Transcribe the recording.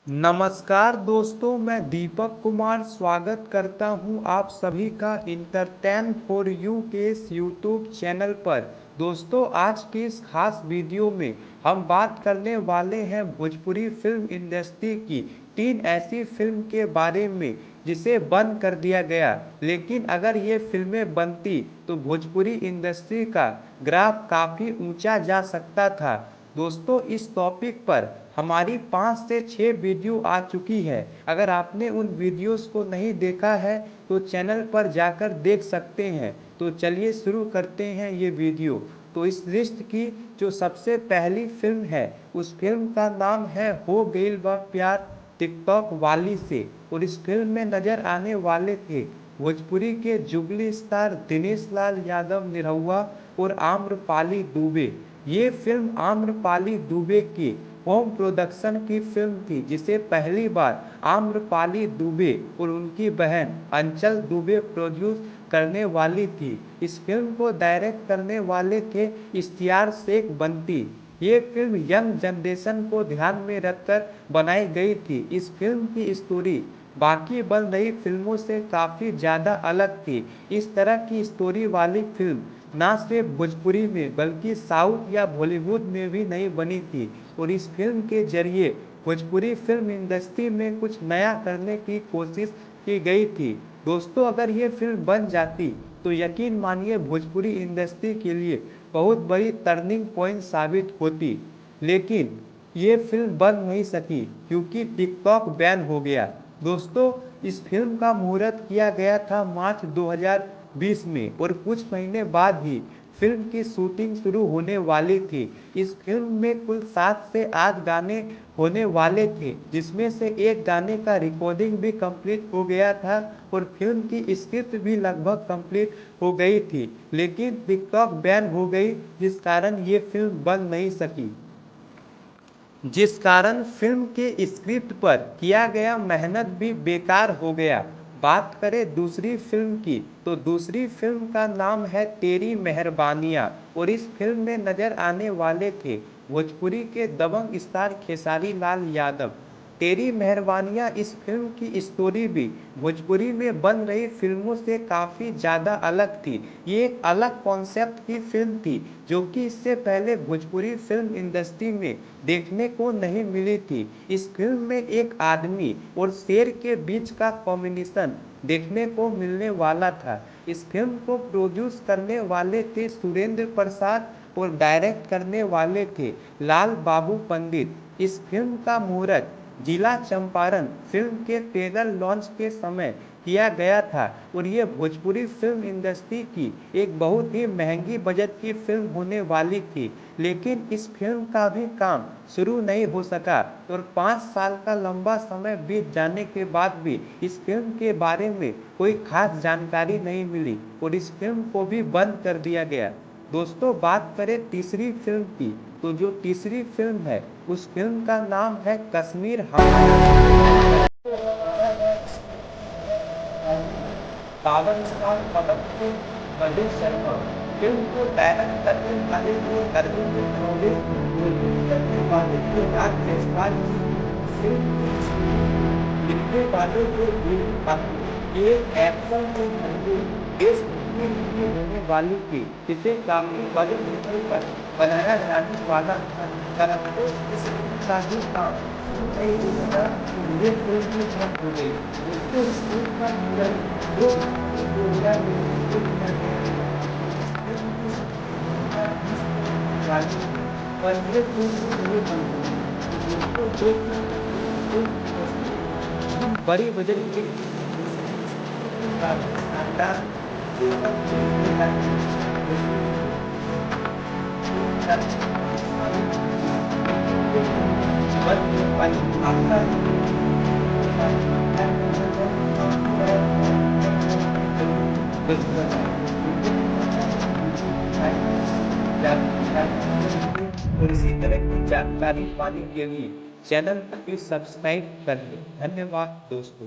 नमस्कार दोस्तों, मैं दीपक कुमार स्वागत करता हूं आप सभी का इंटरटेन फॉर यू के इस यूट्यूब चैनल पर। दोस्तों, आज के इस खास वीडियो में हम बात करने वाले हैं भोजपुरी फिल्म इंडस्ट्री की 3 ऐसी फिल्म के बारे में जिसे बंद कर दिया गया, लेकिन अगर ये फिल्में बनती तो भोजपुरी इंडस्ट्री का ग्राफ काफ़ी ऊंचा जा सकता था। दोस्तों, इस टॉपिक पर हमारी 5 से 6 वीडियो आ चुकी है। अगर आपने उन वीडियोस को नहीं देखा है तो चैनल पर जाकर देख सकते हैं। तो चलिए शुरू करते हैं ये वीडियो। तो इस लिस्ट की जो सबसे पहली फिल्म है उस फिल्म का नाम है हो गइल बा प्यार टिकटॉक वाली से। और इस फिल्म में नजर आने वाले थे भोजपुरी के जुबली स्टार दिनेश लाल यादव निरहुआ और आम्रपाली दुबे। ये फिल्म आम्रपाली दुबे की होम प्रोडक्शन की फिल्म थी, जिसे पहली बार आम्रपाली दुबे और उनकी बहन अंचल दुबे प्रोड्यूस करने वाली थी। इस फिल्म को डायरेक्ट करने वाले थे इश्तियार शेख बंटी। ये फिल्म यंग जनरेशन को ध्यान में रखकर बनाई गई थी। इस फिल्म की स्टोरी बाकी बन रही फिल्मों से काफ़ी ज़्यादा अलग थी। इस तरह की स्टोरी वाली फिल्म ना सिर्फ भोजपुरी में बल्कि साउथ या बॉलीवुड में भी नहीं बनी थी। और इस फिल्म के जरिए भोजपुरी फिल्म इंडस्ट्री में कुछ नया करने की कोशिश की गई थी। दोस्तों, अगर ये फिल्म बन जाती तो यकीन मानिए भोजपुरी इंडस्ट्री के लिए बहुत बड़ी टर्निंग पॉइंट साबित होती। लेकिन ये फिल्म बन नहीं सकी क्योंकि टिकटॉक बैन हो गया। दोस्तों, इस फिल्म का मुहूर्त किया गया था मार्च 2020 में और कुछ महीने बाद ही फिल्म की शूटिंग शुरू होने वाली थी। इस फिल्म में कुल 7 से 8 गाने होने वाले थे, जिसमें से एक गाने का रिकॉर्डिंग भी कंप्लीट हो गया था और फिल्म की स्क्रिप्ट भी लगभग कंप्लीट हो गई थी। लेकिन टिकटॉक बैन हो गई, जिस कारण ये फिल्म बन नहीं सकी, जिस कारण फिल्म के स्क्रिप्ट पर किया गया मेहनत भी बेकार हो गया। बात करें दूसरी फिल्म की तो दूसरी फिल्म का नाम है तेरी मेहरबानियाँ और इस फिल्म में नजर आने वाले थे भोजपुरी के दबंग स्टार खेसारी लाल यादव। तेरी मेहरबानियाँ इस फिल्म की स्टोरी भी भोजपुरी में बन रही फिल्मों से काफ़ी ज़्यादा अलग थी। ये एक अलग कॉन्सेप्ट की फिल्म थी जो कि इससे पहले भोजपुरी फिल्म इंडस्ट्री में देखने को नहीं मिली थी। इस फिल्म में एक आदमी और शेर के बीच का कॉम्बिनेशन देखने को मिलने वाला था। इस फिल्म को प्रोड्यूस करने वाले थे सुरेंद्र प्रसाद और डायरेक्ट करने वाले थे लाल बाबू पंडित। इस फिल्म का मुहूर्त जिला चंपारण फिल्म के ट्रेलर लॉन्च के समय किया गया था और ये भोजपुरी फिल्म इंडस्ट्री की एक बहुत ही महंगी बजट की फिल्म होने वाली थी। लेकिन इस फिल्म का भी काम शुरू नहीं हो सका और 5 साल का लंबा समय बीत जाने के बाद भी इस फिल्म के बारे में कोई खास जानकारी नहीं मिली और इस फिल्म को भी बंद कर दिया गया। दोस्तों, बात करें तीसरी फिल्म की तो जो तीसरी फिल्म है उस फिल्म का नाम है कश्मीर हमारा। मधुर शर्मा फिल्म को डायरेक्ट करने वाले थे अरविंद नोले, करने वाले थे राज देशपाल जी। फिल्म लिखने वाले थे ये एक्शन की मूवी देश में होने वाली थी, जिसे काफी बड़े लेवल पर बनाया जाने वाला था। परंतु इस फिल्म का ही काम नहीं हो सका, ये फिल्म भी बंद हो गई। जिससे इस फिल्म का निर्णय 2020 में किया गया। फिल्म की वाली पर ये फिल्म नहीं बन सकी। दोस्तों, जो बड़ी बजट की शानदार और इसी तरह की जानकारी पाने के लिए चैनल को सब्सक्राइब कर लें। धन्यवाद दोस्तों।